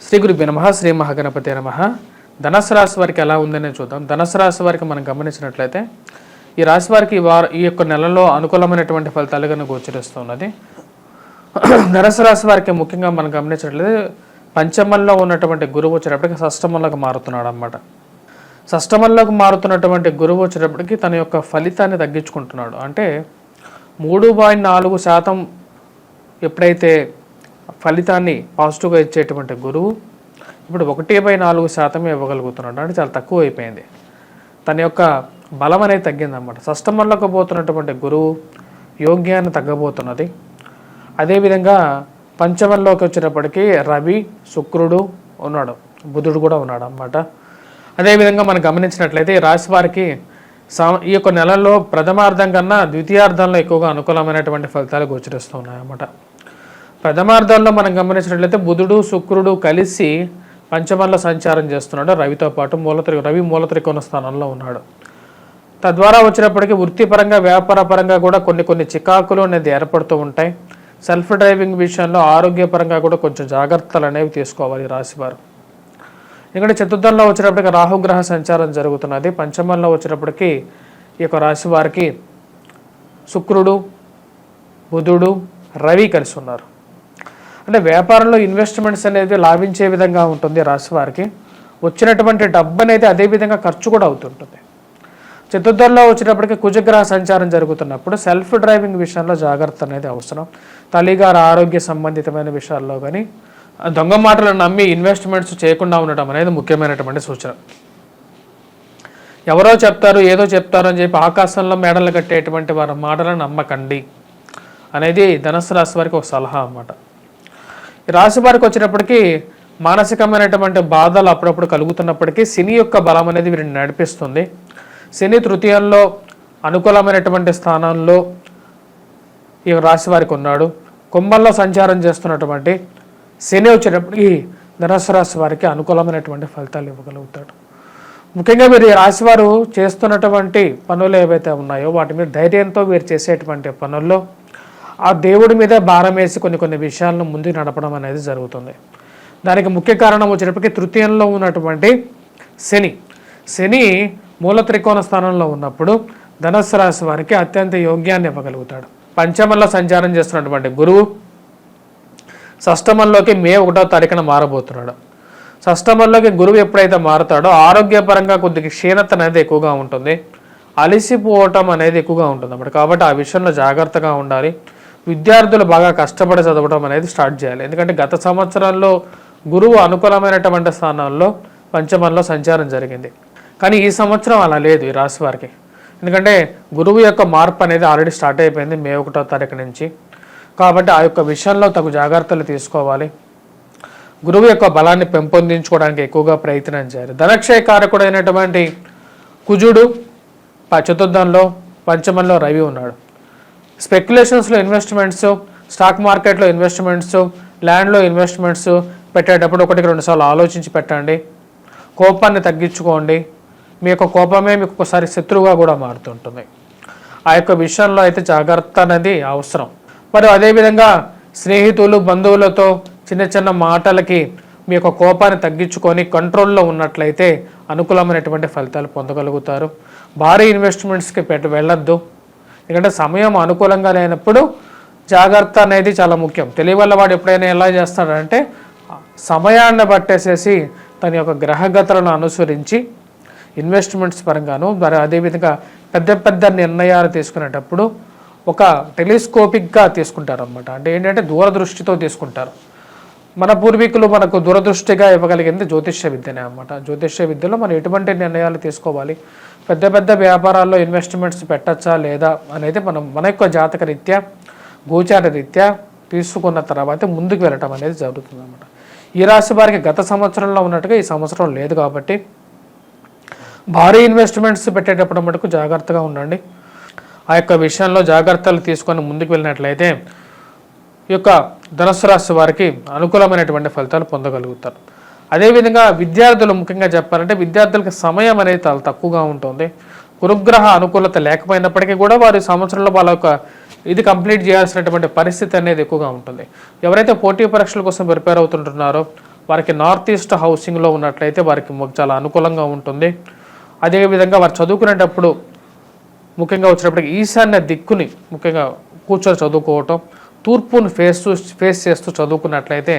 శ్రీ గురుభ్యో నమః. శ్రీ మహాగణపతే నమః. ధనుసు రాశి వారికి ఎలా ఉందనే చూద్దాం. ధనుసు రాశి వారికి మనం గమనించినట్లయితే ఈ రాశి వారికి ఈ యొక్క నెలలో అనుకూలమైనటువంటి ఫలితాలుగా గోచరిస్తున్నది. ధనుసు రాశి వారికి ముఖ్యంగా మనం గమనించినట్లయితే పంచమంలో ఉన్నటువంటి గురువు వచ్చేటప్పటికి షష్టమంలోకి మారుతున్నాడు అన్నమాట. షష్టమంలోకి మారుతున్నటువంటి గురువు వచ్చేటప్పటికి తన యొక్క ఫలితాన్ని తగ్గించుకుంటున్నాడు. అంటే 3.4% ఎప్పుడైతే ఫలితాన్ని పాజిటివ్గా ఇచ్చేటువంటి గురువు ఇప్పుడు 1/4% ఇవ్వగలుగుతున్నాడు. అంటే చాలా తక్కువ అయిపోయింది. తన యొక్క బలం అనేది తగ్గిందన్నమాట. షష్టమంలోకి పోతున్నటువంటి గురువు యోగ్యాన్ని తగ్గబోతున్నది. అదేవిధంగా పంచమంలోకి వచ్చేటప్పటికి రవి, శుక్రుడు ఉన్నాడు, బుధుడు కూడా ఉన్నాడు అన్నమాట. అదేవిధంగా మనం గమనించినట్లయితే ఈ రాశి వారికి ఈ యొక్క నెలలో ప్రథమార్థం కన్నా ద్వితీయార్థంలో ఎక్కువగా అనుకూలమైనటువంటి ఫలితాలు గోచరిస్తూ ఉన్నాయన్నమాట. ప్రథమార్థంలో మనం గమనించినట్లయితే బుధుడు, శుక్రుడు కలిసి పంచమంలో సంచారం చేస్తున్నాడు. రవితో పాటు రవి మూల త్రికోణ స్థానంలో ఉన్నాడు. తద్వారా వచ్చినప్పటికీ వృత్తిపరంగా వ్యాపార పరంగా కూడా కొన్ని చికాకులు అనేది ఏర్పడుతూ ఉంటాయి. సెల్ఫ్ డ్రైవింగ్ విషయంలో ఆరోగ్యపరంగా కూడా కొంచెం జాగ్రత్తలు అనేవి తీసుకోవాలి రాశివారు. ఎందుకంటే చతుర్థంలో వచ్చినప్పటికీ రాహుగ్రహ సంచారం జరుగుతున్నది. పంచమంలో వచ్చినప్పటికీ ఈ యొక్క రాశి వారికి శుక్రుడు, బుధుడు, రవి కలిసి ఉన్నారు. అంటే వ్యాపారంలో ఇన్వెస్ట్మెంట్స్ అనేది లాభించే విధంగా ఉంటుంది. రాశి వారికి వచ్చినటువంటి డబ్బు అనేది అదేవిధంగా ఖర్చు కూడా అవుతుంటుంది. చతుర్థంలో వచ్చేటప్పటికి కుజగ్రహ సంచారం జరుగుతున్నప్పుడు సెల్ఫ్ డ్రైవింగ్ విషయంలో జాగ్రత్త అనేది అవసరం. తల్లిగారి ఆరోగ్య సంబంధితమైన విషయాల్లో కానీ దొంగ మాటలను నమ్మి ఇన్వెస్ట్మెంట్స్ చేయకుండా ఉండటం అనేది ముఖ్యమైనటువంటి సూచన. ఎవరో చెప్తారు, ఏదో చెప్తారు అని చెప్పి ఆకాశంలో మేడలు కట్టేటువంటి వారి మాటలను నమ్మకండి అనేది ధనుసు రాశి వారికి ఒక సలహా అన్నమాట. ఈ రాశి వారికి వచ్చినప్పటికీ మానసికమైనటువంటి బాధలు అప్పుడప్పుడు కలుగుతున్నప్పటికీ శని యొక్క బలం అనేది వీరిని నడిపిస్తుంది. శని తృతీయంలో అనుకూలమైనటువంటి స్థానంలో ఈ రాశి వారికి ఉన్నాడు. కుంభంలో సంచారం చేస్తున్నటువంటి శని వచ్చేటప్పటికి ధనుసు రాశి వారికి అనుకూలమైనటువంటి ఫలితాలు ఇవ్వగలుగుతాడు. ముఖ్యంగా మీరు ఈ రాశివారు చేస్తున్నటువంటి పనులు ఏవైతే ఉన్నాయో వాటి మీద ధైర్యంతో వీరు చేసేటువంటి పనుల్లో ఆ దేవుడి మీదే భారం వేసి కొన్ని విషయాలను ముందుకు నడపడం అనేది జరుగుతుంది. దానికి ముఖ్య కారణం వచ్చేటప్పటికి తృతీయంలో ఉన్నటువంటి శని మూల త్రికోణ స్థానంలో ఉన్నప్పుడు ధనుసు రాశి వారికి అత్యంత యోగ్యాన్ని ఇవ్వగలుగుతాడు. పంచమంలో సంచారం చేస్తున్నటువంటి గురువు షష్టమంలోకి మే 1వ తారీఖున మారబోతున్నాడు. షష్టమంలోకి గురువు ఎప్పుడైతే మారుతాడో ఆరోగ్యపరంగా కొద్దిగా క్షీణత అనేది ఎక్కువగా ఉంటుంది, అలసిపోవటం అనేది ఎక్కువగా ఉంటుంది అన్నమాట. కాబట్టి ఆ విషయంలో జాగ్రత్తగా ఉండాలి. విద్యార్థులు బాగా కష్టపడి చదవడం అనేది స్టార్ట్ చేయాలి. ఎందుకంటే గత సంవత్సరాల్లో గురువు అనుకూలమైనటువంటి స్థానాల్లో పంచమంలో సంచారం జరిగింది. కానీ ఈ సంవత్సరం అలా లేదు ఈ రాశి వారికి. ఎందుకంటే గురువు యొక్క మార్పు అనేది ఆల్రెడీ స్టార్ట్ అయిపోయింది మే 1వ తారీఖు నుంచి. కాబట్టి ఆ యొక్క విషయంలో తగు జాగ్రత్తలు తీసుకోవాలి. గురువు యొక్క బలాన్ని పెంపొందించుకోవడానికి ఎక్కువగా ప్రయత్నం చేయాలి. ధనక్షయ కారకుడైనటువంటి కుజుడు చతుర్థంలో, పంచమంలో రవి ఉన్నాడు. స్పెక్యులేషన్స్లో ఇన్వెస్ట్మెంట్స్, స్టాక్ మార్కెట్లో ఇన్వెస్ట్మెంట్స్, ల్యాండ్లో ఇన్వెస్ట్మెంట్స్ పెట్టేటప్పుడు 1-2 సార్లు ఆలోచించి పెట్టండి. కోపాన్ని తగ్గించుకోండి. మీ యొక్క కోపమే మీకు ఒకసారి శత్రువుగా కూడా మారుతుంటుంది. ఆ యొక్క విషయంలో అయితే జాగ్రత్త అనేది అవసరం. మరి అదేవిధంగా స్నేహితులు, బంధువులతో చిన్న మాటలకి మీ యొక్క కోపాన్ని తగ్గించుకొని కంట్రోల్లో ఉన్నట్లయితే అనుకూలమైనటువంటి ఫలితాలు పొందగలుగుతారు. భారీ ఇన్వెస్ట్మెంట్స్కి వెళ్ళొద్దు. ఎందుకంటే సమయం అనుకూలంగా లేనప్పుడు జాగ్రత్త అనేది చాలా ముఖ్యం. తెలియవల్ల వాడు ఎప్పుడైనా ఎలా చేస్తాడంటే సమయాన్ని బట్టేసేసి తన యొక్క గ్రహగతులను అనుసరించి ఇన్వెస్ట్మెంట్స్ పరంగాను మరి అదేవిధంగా పెద్ద నిర్ణయాలు తీసుకునేటప్పుడు ఒక టెలిస్కోపిక్గా తీసుకుంటారన్నమాట. అంటే ఏంటంటే దూరదృష్టితో తీసుకుంటారు. మన పూర్వీకులు మనకు దూరదృష్టిగా ఇవ్వగలిగింది జ్యోతిష్య విద్యనే అన్నమాట. జ్యోతిష్య విద్యలో మనం ఎటువంటి నిర్ణయాలు తీసుకోవాలి, పెద్ద వ్యాపారాల్లో ఇన్వెస్ట్మెంట్స్ పెట్టచ్చా లేదా అనేది మన యొక్క జాతక రీత్యా, గోచార రీత్యా తీసుకున్న తర్వాత ముందుకు వెళ్ళటం అనేది జరుగుతుంది అన్నమాట. ఈ రాశి వారికి గత సంవత్సరంలో ఉన్నట్టుగా ఈ సంవత్సరం లేదు. కాబట్టి భారీ ఇన్వెస్ట్మెంట్స్ పెట్టేటప్పుడు మటుకు జాగ్రత్తగా ఉండండి. ఆ యొక్క విషయంలో జాగ్రత్తలు తీసుకొని ముందుకు వెళ్ళినట్లయితే ఈ యొక్క ధనుసు రాశి వారికి అనుకూలమైనటువంటి ఫలితాలు పొందగలుగుతారు. అదేవిధంగా విద్యార్థులు ముఖ్యంగా చెప్పాలంటే విద్యార్థులకు సమయం అనేది చాలా తక్కువగా ఉంటుంది. గురుగ్రహ అనుకూలత లేకపోయినప్పటికీ కూడా వారి సంవత్సరంలో వాళ్ళ యొక్క ఇది కంప్లీట్ చేయాల్సినటువంటి పరిస్థితి అనేది ఎక్కువగా ఉంటుంది. ఎవరైతే పోటీ పరీక్షల కోసం ప్రిపేర్ అవుతుంటున్నారో వారికి నార్త్ ఈస్ట్ హౌసింగ్లో ఉన్నట్లయితే వారికి చాలా అనుకూలంగా ఉంటుంది. అదేవిధంగా వారు చదువుకునేటప్పుడు ముఖ్యంగా వచ్చినప్పటికీ ఈశాన్య దిక్కుని ముఖ్యంగా కూర్చొని చదువుకోవటం, తూర్పును ఫేస్ చేస్తూ చదువుకున్నట్లయితే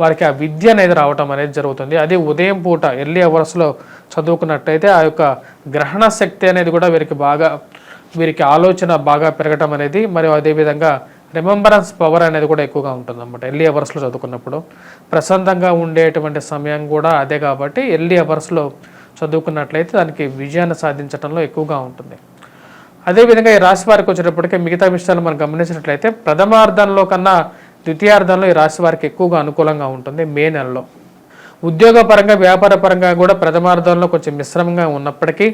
వారికి ఆ విద్య అనేది రావటం అనేది జరుగుతుంది. అదే ఉదయం పూట ఎర్లీ అవర్స్లో చదువుకున్నట్లయితే ఆ యొక్క గ్రహణ శక్తి అనేది కూడా వీరికి ఆలోచన బాగా పెరగటం అనేది, మరియు అదేవిధంగా రిమెంబరెన్స్ పవర్ అనేది కూడా ఎక్కువగా ఉంటుంది అన్నమాట. ఎర్లీ అవర్స్లో చదువుకున్నప్పుడు ప్రశాంతంగా ఉండేటువంటి సమయం కూడా అదే కాబట్టి ఎర్లీ అవర్స్లో చదువుకున్నట్లయితే దానికి విజయాన్ని సాధించడంలో ఎక్కువగా ఉంటుంది. అదేవిధంగా ఈ రాశి వారికి వచ్చేటప్పటికీ మిగతా విషయాలు మనం గమనించినట్లయితే ప్రథమార్థంలో కన్నా ద్వితీయార్థంలో ఈ రాశి వారికి ఎక్కువగా అనుకూలంగా ఉంటుంది. మే నెలలో ఉద్యోగపరంగా వ్యాపార పరంగా కూడా ప్రథమార్థంలో కొంచెం మిశ్రమంగా ఉన్నప్పటికీ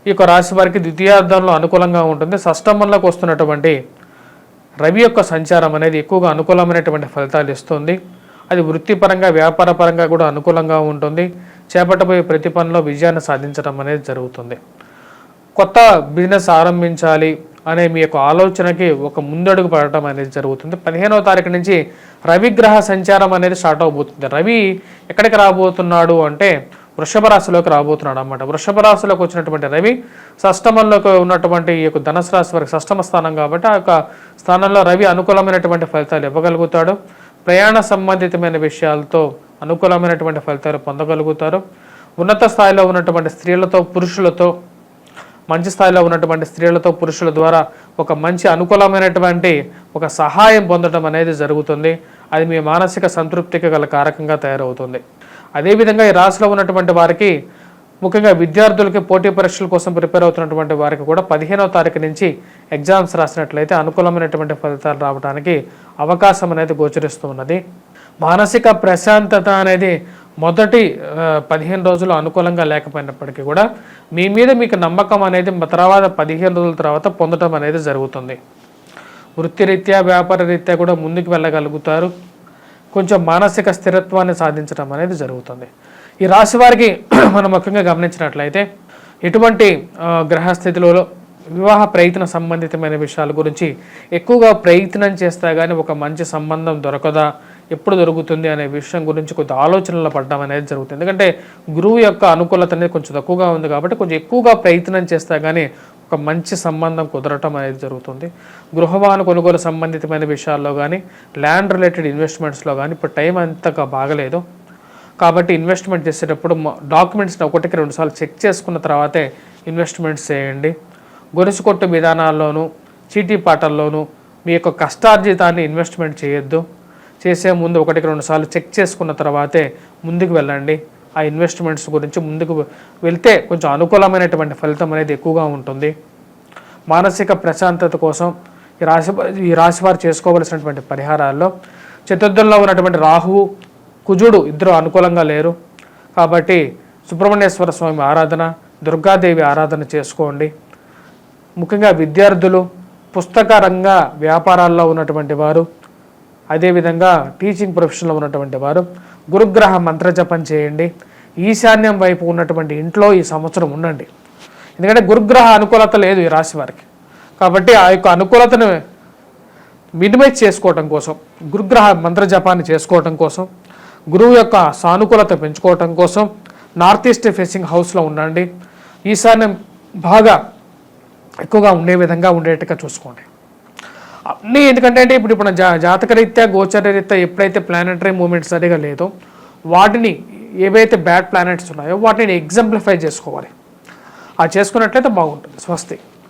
ఈ యొక్క రాశి వారికి ద్వితీయార్థంలో అనుకూలంగా ఉంటుంది. షష్టమంలోకి వస్తున్నటువంటి రవి యొక్క సంచారం అనేది ఎక్కువగా అనుకూలమైనటువంటి ఫలితాలు ఇస్తుంది. అది వృత్తిపరంగా వ్యాపార పరంగా కూడా అనుకూలంగా ఉంటుంది. చేపట్టబోయే ప్రతి పనిలో విజయాన్ని సాధించడం అనేది జరుగుతుంది. కొత్త బిజినెస్ ఆరంభించాలి అనే మీ యొక్క ఆలోచనకి ఒక ముందడుగు పడటం అనేది జరుగుతుంది. 15వ తారీఖు నుంచి రవిగ్రహ సంచారం అనేది స్టార్ట్ అవబోతుంది. రవి ఎక్కడికి రాబోతున్నాడు అంటే వృషభ రాశిలోకి రాబోతున్నాడు అన్నమాట. వృషభ రాశిలోకి వచ్చినటువంటి రవి షష్టమంలోకి ఉన్నటువంటి ఈ యొక్క ధనుసు రాశి వారికి షష్టమ స్థానం కాబట్టి ఆ యొక్క స్థానంలో రవి అనుకూలమైనటువంటి ఫలితాలు ఇవ్వగలుగుతాడు. ప్రయాణ సంబంధితమైన విషయాలతో అనుకూలమైనటువంటి ఫలితాలు పొందగలుగుతారు. ఉన్నత స్థాయిలో ఉన్నటువంటి స్త్రీలతో పురుషులతో మంచి స్థాయిలో ఉన్నటువంటి స్త్రీలతో పురుషుల ద్వారా ఒక మంచి అనుకూలమైనటువంటి ఒక సహాయం పొందడం అనేది జరుగుతుంది. అది మీ మానసిక సంతృప్తికి గల కారకంగా తయారవుతుంది. అదేవిధంగా ఈ రాశిలో ఉన్నటువంటి వారికి ముఖ్యంగా విద్యార్థులకి పోటీ పరీక్షల కోసం ప్రిపేర్ అవుతున్నటువంటి వారికి కూడా 15వ తారీఖు నుంచి ఎగ్జామ్స్ రాసినట్లయితే అనుకూలమైనటువంటి ఫలితాలు రావడానికి అవకాశం అనేది గోచరిస్తూ ఉన్నది. మానసిక ప్రశాంతత అనేది మొదటి 15 రోజులు అనుకూలంగా లేకపోయినప్పటికీ కూడా మీ మీద మీకు నమ్మకం అనేది తర్వాత 15 రోజుల తర్వాత పొందడం అనేది జరుగుతుంది. వృత్తిరీత్యా వ్యాపార రీత్యా కూడా ముందుకు వెళ్ళగలుగుతారు. కొంచెం మానసిక స్థిరత్వాన్ని సాధించడం అనేది జరుగుతుంది. ఈ రాశి వారికి మనం ముఖ్యంగా గమనించినట్లయితే ఎటువంటి గ్రహస్థితిలో వివాహ ప్రయత్న సంబంధితమైన విషయాల గురించి ఎక్కువగా ప్రయత్నం చేస్తే కానీ ఒక మంచి సంబంధం దొరకదా, ఎప్పుడు దొరుకుతుంది అనే విషయం గురించి కొంచెం ఆలోచనలు పడడం అనేది జరుగుతుంది. ఎందుకంటే గురువు యొక్క అనుకూలత అనేది కొంచెం తక్కువగా ఉంది కాబట్టి కొంచెం ఎక్కువగా ప్రయత్నం చేస్తే కానీ ఒక మంచి సంబంధం కుదరటం అనేది జరుగుతుంది. గృహవాహన కొనుగోలు సంబంధితమైన విషయాల్లో కానీ ల్యాండ్ రిలేటెడ్ ఇన్వెస్ట్మెంట్స్లో కానీ ఇప్పుడు టైం అంతగా బాగలేదు కాబట్టి ఇన్వెస్ట్మెంట్ చేసేటప్పుడు డాక్యుమెంట్స్ని 1-2 సార్లు చెక్ చేసుకున్న తర్వాతే ఇన్వెస్ట్మెంట్స్ చేయండి. గొలుసు కొట్టు విధానాల్లోనూ చీటీ పాటల్లోనూ మీ యొక్క కష్టార్జితాన్ని ఇన్వెస్ట్మెంట్ చేయొద్దు. చేసే ముందు 1-2 సార్లు చెక్ చేసుకున్న తర్వాతే ముందుకు వెళ్ళండి. ఆ ఇన్వెస్ట్మెంట్స్ గురించి ముందుకు వెళ్తే కొంచెం అనుకూలమైనటువంటి ఫలితం అనేది ఎక్కువగా ఉంటుంది. మానసిక ప్రశాంతత కోసం ఈ రాశి వారు చేసుకోవలసినటువంటి పరిహారాల్లో చతుర్థంలో ఉన్నటువంటి రాహువు కుజుడు ఇద్దరు అనుకూలంగా లేరు కాబట్టి సుబ్రహ్మణ్యేశ్వర స్వామి ఆరాధన, దుర్గాదేవి ఆరాధన చేసుకోండి. ముఖ్యంగా విద్యార్థులు, పుస్తక రంగ వ్యాపారాల్లో ఉన్నటువంటి వారు, అదేవిధంగా టీచింగ్ ప్రొఫెషన్లో ఉన్నటువంటి వారు గురుగ్రహ మంత్రజపం చేయండి. ఈశాన్యం వైపు ఉన్నటువంటి ఇంట్లో ఈ సంవత్సరం ఉండండి. ఎందుకంటే గురుగ్రహ అనుకూలత లేదు ఈ రాశి వారికి కాబట్టి ఆ యొక్క అనుకూలతను మినిమైజ్ చేసుకోవటం కోసం, గురుగ్రహ మంత్రజపాన్ని చేసుకోవటం కోసం, గురువు యొక్క సానుకూలత పెంచుకోవటం కోసం నార్త్ ఈస్ట్ ఫేసింగ్ హౌస్లో ఉండండి. ఈశాన్యం బాగా ఎక్కువగా ఉండే విధంగా ఉండేట్టుగా చూసుకోండి. అన్నీ ఎందుకంటే ఇప్పుడు జాతకరీత్యా గోచరరీత్యా ఎప్పుడైతే ప్లానెటరీ మూమెంట్స్ సరిగా లేదో వాటిని ఏవైతే బ్యాడ్ ప్లానెట్స్ ఉన్నాయో వాటిని ఎగ్జాంప్లిఫై చేసుకోవాలి. అది చేసుకున్నట్లయితే బాగుంటుంది. స్వస్తి.